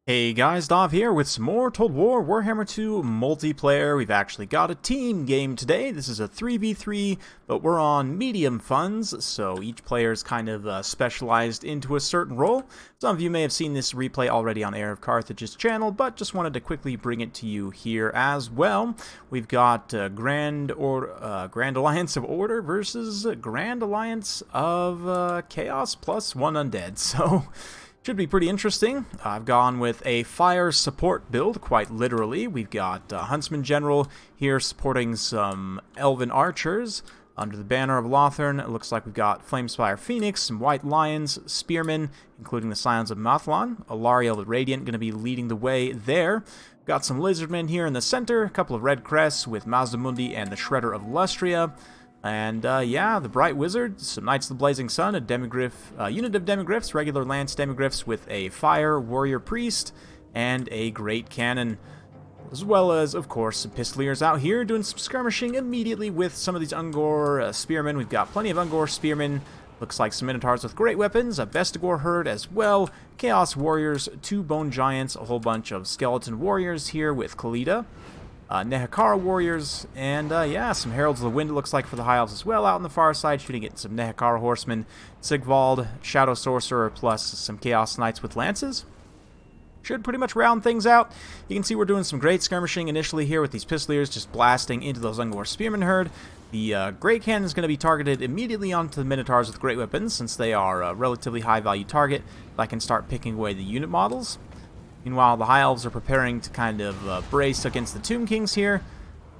Hey guys, Dov here with some more Total War Warhammer 2 multiplayer. We've actually got a team game today. This is a 3v3, but we're on medium funds, so each player is kind of specialized into a certain role. Some of you may have seen this replay already on Heir of Carthage's channel, but just wanted to quickly bring it to you here as well. We've got Grand Alliance of Order versus Grand Alliance of Chaos plus one Undead, so should be pretty interesting. I've gone with a fire support build, quite literally. We've got Huntsman General here supporting some Elven Archers. Under the banner of Lothern, it looks like we've got Flamespire Phoenix, some White Lions, Spearmen, including the Scions of Mathlon. Alariel the Radiant going to be leading the way there. We've got some Lizardmen here in the center, a couple of Red Crests with Mazdamundi and the Shredder of Lustria. And yeah, the Bright Wizard, some Knights of the Blazing Sun, a unit of Demigryphs, regular Lance Demigryphs with a Fire Warrior Priest, and a Great Cannon. As well as, of course, some Pistoliers out here doing some skirmishing immediately with some of these Ungor Spearmen. We've got plenty of Ungor Spearmen. Looks like some Minotaurs with great weapons, a Vestigor herd as well, Chaos Warriors, 2 Bone Giants, a whole bunch of Skeleton Warriors here with Khalida. Nehekara Warriors, and yeah, some Heralds of the Wind, it looks like, for the High Elves as well, out on the far side, shooting at some Nehekara Horsemen, Sigvald, Shadow Sorcerer, plus some Chaos Knights with Lances. Should pretty much round things out. You can see we're doing some great skirmishing initially here with these Pistoliers just blasting into those Ungor Spearmen herd. The Great Cannon is going to be targeted immediately onto the Minotaurs with great weapons, since they are a relatively high value target. I can start picking away the unit models. Meanwhile, the High Elves are preparing to kind of brace against the Tomb Kings here.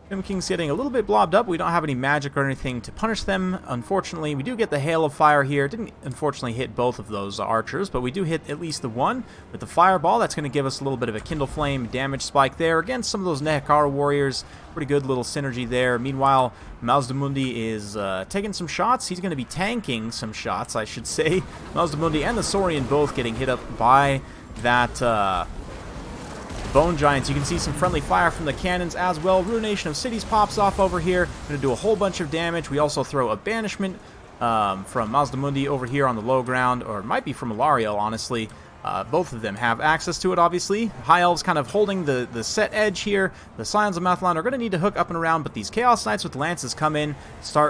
Tomb Kings getting a little bit blobbed up. We don't have any magic or anything to punish them. Unfortunately, we do get the Hail of Fire here. Didn't unfortunately hit both of those archers, but we do hit at least the one with the Fireball. That's going to give us a little bit of a Kindle Flame damage spike there against some of those Nehekara Warriors. Pretty good little synergy there. Meanwhile, Mazdamundi is taking some shots. He's going to be tanking some shots, I should say. Mazdamundi and the Saurian both getting hit up by that Bone Giants. You can see some friendly fire from the cannons as well. Ruination of Cities pops off over here. Going to do a whole bunch of damage. We also throw a Banishment from Mazdamundi over here on the low ground, or it might be from Alariel, honestly. Both of them have access to it, obviously. High Elves kind of holding the set edge here. The Scions of Mathlon are going to need to hook up and around, but these Chaos Knights with Lances come in,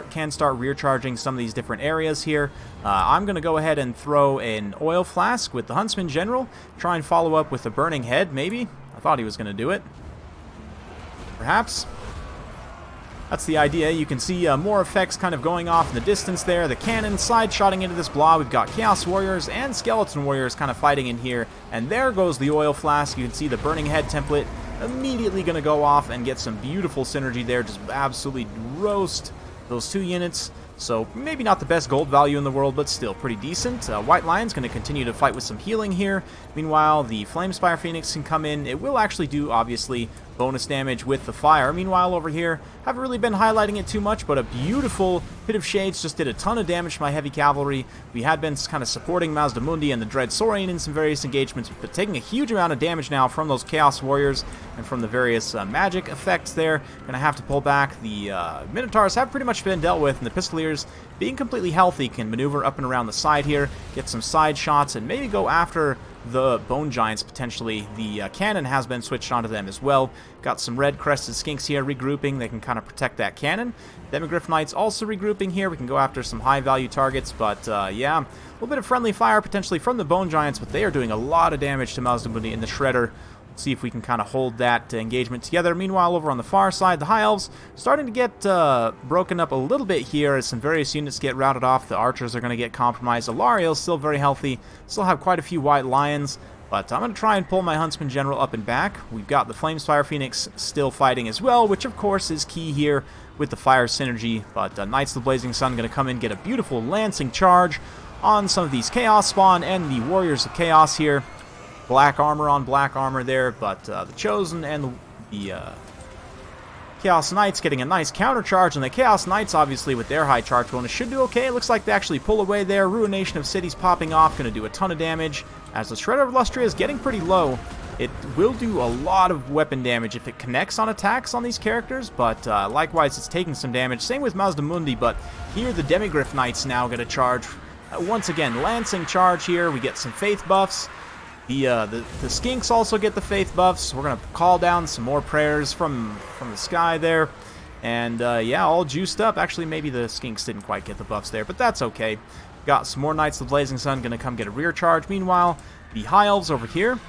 can start rear charging some of these different areas here. I'm going to go ahead and throw an Oil Flask with the Huntsman General. Try and follow up with a Burning Head, maybe. I thought he was going to do it. Perhaps. That's the idea. You can see more effects kind of going off in the distance there. The cannon side-shotting into this blob. We've got Chaos Warriors and Skeleton Warriors kind of fighting in here. And there goes the Oil Flask. You can see the Burning Head template immediately going to go off and get some beautiful synergy there. Just absolutely roast those two units. So maybe not the best gold value in the world, but still pretty decent. White Lion's going to continue to fight with some healing here. Meanwhile, the Flamespire Phoenix can come in. It will actually do, obviously, bonus damage with the fire. Meanwhile, over here, haven't really been highlighting it too much, but a beautiful Pit of Shades just did a ton of damage to my heavy cavalry. We had been kind of supporting Mazdamundi and the Dread Saurian in some various engagements, but taking a huge amount of damage now from those Chaos Warriors and from the various magic effects there. Gonna have to pull back. The Minotaurs have pretty much been dealt with, and the Pistoliers, being completely healthy, can maneuver up and around the side here, get some side shots, and maybe go after the Bone Giants, potentially. The cannon has been switched onto them as well. Got some red crested skinks here regrouping. They can kind of protect that cannon. Demigryph Knights also regrouping here. We can go after some high value targets, but yeah, a little bit of friendly fire potentially from the Bone Giants, but they are doing a lot of damage to Mazdamundi in the Shredder. See if we can kind of hold that engagement together. Meanwhile, over on the far side, the High Elves starting to get broken up a little bit here as some various units get routed off. The Archers are going to get compromised. Alariel's still very healthy. Still have quite a few White Lions, but I'm going to try and pull my Huntsman General up and back. We've got the Flamespire Phoenix still fighting as well, which of course is key here with the fire synergy. But Knights of the Blazing Sun going to come in, get a beautiful lancing charge on some of these Chaos Spawn and the Warriors of Chaos here. Black armor on black armor there, but the Chosen and the Chaos Knights getting a nice counter charge, and the Chaos Knights, obviously, with their high charge bonus, should do okay. It looks like they actually pull away there. Ruination of Cities popping off, going to do a ton of damage. As the Shredder of Lustria is getting pretty low, it will do a lot of weapon damage if it connects on attacks on these characters, but likewise, it's taking some damage. Same with Mazdamundi, but here the Demigryph Knights now get a charge. Once again, Lancing charge here. We get some Faith buffs. The skinks also get the faith buffs. So we're gonna call down some more prayers from the sky there, and yeah, all juiced up. Actually, maybe the skinks didn't quite get the buffs there, but that's okay. Got some more Knights of the Blazing Sun gonna come get a rear charge. Meanwhile, the High Elves over here,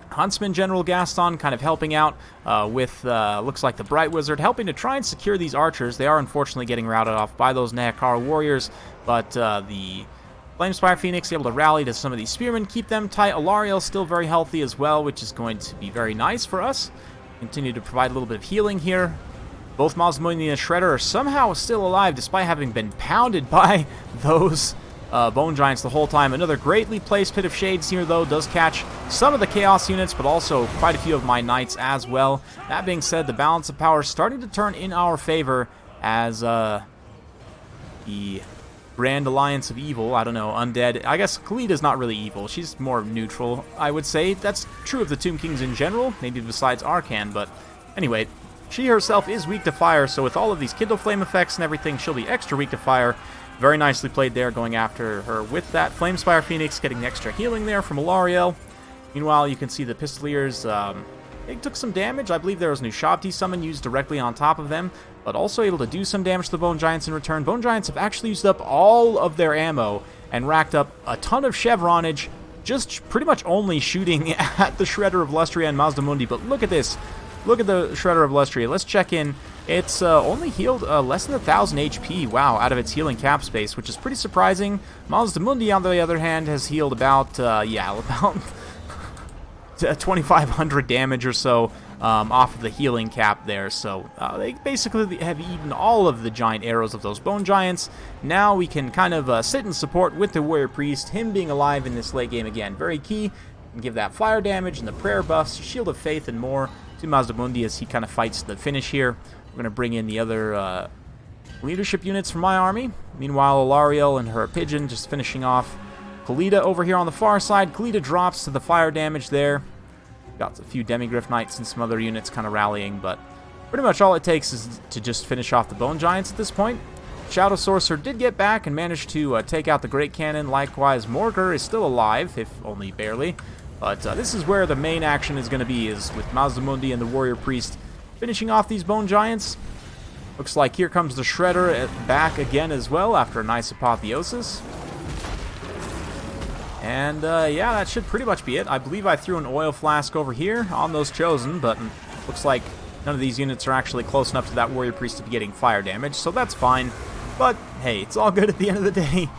Huntsman General Gaston kind of helping out with, looks like the Bright Wizard, helping to try and secure these archers. They are unfortunately getting routed off by those Nehekara warriors, but the Flamespire Phoenix able to rally to some of these spearmen, keep them tight. Alariel still very healthy as well, which is going to be very nice for us. Continue to provide a little bit of healing here. Both Mazdamundi and Shredder are somehow still alive despite having been pounded by those Bone Giants the whole time. Another greatly placed Pit of Shades here, though, does catch some of the Chaos units, but also quite a few of my Knights as well. That being said, the balance of power is starting to turn in our favor as the Grand Alliance of Evil, I don't know, Undead. I guess Khalida's not really evil. She's more neutral, I would say. That's true of the Tomb Kings in general, maybe besides Arcan, but anyway, she herself is weak to fire, so with all of these Kindle Flame effects and everything, she'll be extra weak to fire. Very nicely played there, going after her with that Flamespire Phoenix, getting extra healing there from Alariel. Meanwhile, you can see the Pistoliers, they took some damage. I believe there was a new Shabti summon used directly on top of them, but also able to do some damage to the Bone Giants in return. Bone Giants have actually used up all of their ammo and racked up a ton of chevronage, just pretty much only shooting at the Shredder of Lustria and Mazdamundi. But look at this. Look at the Shredder of Lustria. Let's check in. It's only healed less than 1,000 HP, wow, out of its healing cap space, which is pretty surprising. Mazdamundi, on the other hand, has healed about, about 2,500 damage or so off of the healing cap there. So they basically have eaten all of the giant arrows of those Bone Giants. Now we can kind of sit in support with the Warrior Priest, him being alive in this late game again. Very key. And give that fire damage and the prayer buffs, Shield of Faith, and more to Mazdamundi as he kind of fights the finish here. We're going to bring in the other leadership units from my army. Meanwhile, Alariel and her pigeon just finishing off Khalida over here on the far side. Khalida drops to the fire damage there. Got a few Demigryph Knights and some other units kind of rallying, but pretty much all it takes is to just finish off the Bone Giants at this point. Shadow Sorcerer did get back and managed to take out the Great Cannon. Likewise, Morgur is still alive, if only barely. But this is where the main action is going to be, is with Mazdamundi and the Warrior Priest finishing off these Bone Giants. Looks like here comes the Shredder back again as well after a nice apotheosis. And yeah, that should pretty much be it. I believe I threw an oil flask over here on those Chosen, but looks like none of these units are actually close enough to that Warrior Priest to be getting fire damage, so that's fine. But hey, it's all good at the end of the day.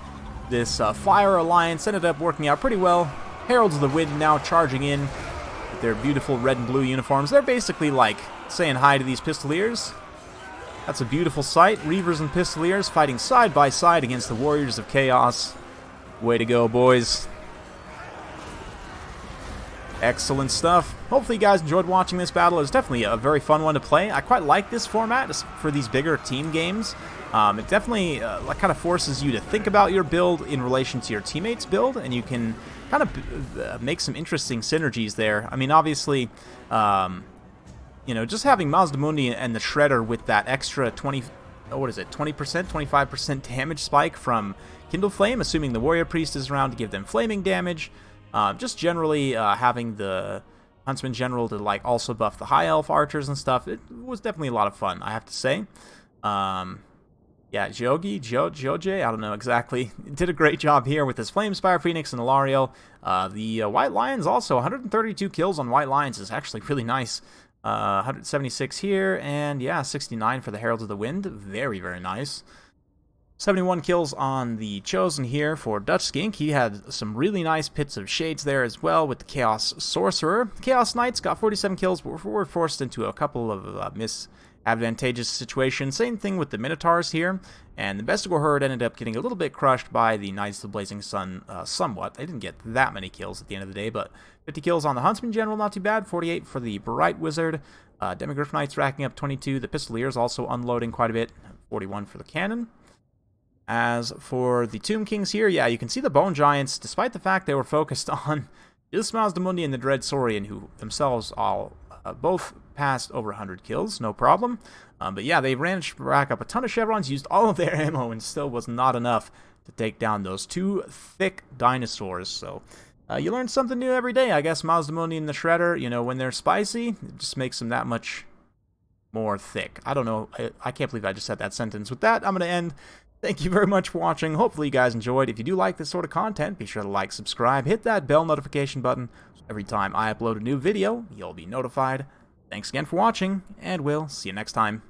This Fire Alliance ended up working out pretty well. Heralds of the Wind now charging in with their beautiful red and blue uniforms. They're basically like saying hi to these Pistoliers. That's a beautiful sight. Reavers and Pistoliers fighting side by side against the Warriors of Chaos. Way to go, boys. Excellent stuff. Hopefully you guys enjoyed watching this battle. It was definitely a very fun one to play. I quite like this format for these bigger team games. It definitely kind of forces you to think about your build in relation to your teammates' build, and you can kind of make some interesting synergies there. I mean, obviously, you know, just having Mazdamundi and the Shredder with that extra 20%, 25% damage spike from Kindle Flame, assuming the Warrior Priest is around to give them flaming damage. Just generally having the Huntsman General to like also buff the High Elf archers and stuff. It was definitely a lot of fun, I have to say. Yeah, Joje, I don't know exactly. Did a great job here with his Flamespire Phoenix and Alariel. The White Lions also, 132 kills on White Lions is actually really nice. 176 here, and yeah, 69 for the Heralds of the Wind. Very, very nice. 71 kills on the Chosen here for Dutch Skink. He had some really nice Pits of Shades there as well with the Chaos Sorcerer. Chaos Knights got 47 kills, but were forced into a couple of misadvantageous situations. Same thing with the Minotaurs here. And the Bestigo Herd ended up getting a little bit crushed by the Knights of the Blazing Sun somewhat. They didn't get that many kills at the end of the day, but 50 kills on the Huntsman General, not too bad. 48 for the Bright Wizard. Demigryph Knights racking up 22. The Pistoliers also unloading quite a bit. 41 for the Cannon. As for the Tomb Kings here, yeah, you can see the Bone Giants, despite the fact they were focused on just Mazdamundi and the Dread Saurian, who themselves all both passed over 100 kills, no problem. But yeah, they managed to rack up a ton of chevrons, used all of their ammo, and still was not enough to take down those two thick dinosaurs. So You learn something new every day. I guess Mazdamundi and the Shredder, you know, when they're spicy, it just makes them that much more thick. I don't know. I can't believe I just said that sentence. With that, I'm going to end. Thank you very much for watching. Hopefully you guys enjoyed. If you do like this sort of content, be sure to like, subscribe, hit that bell notification button. So every time I upload a new video, you'll be notified. Thanks again for watching, and we'll see you next time.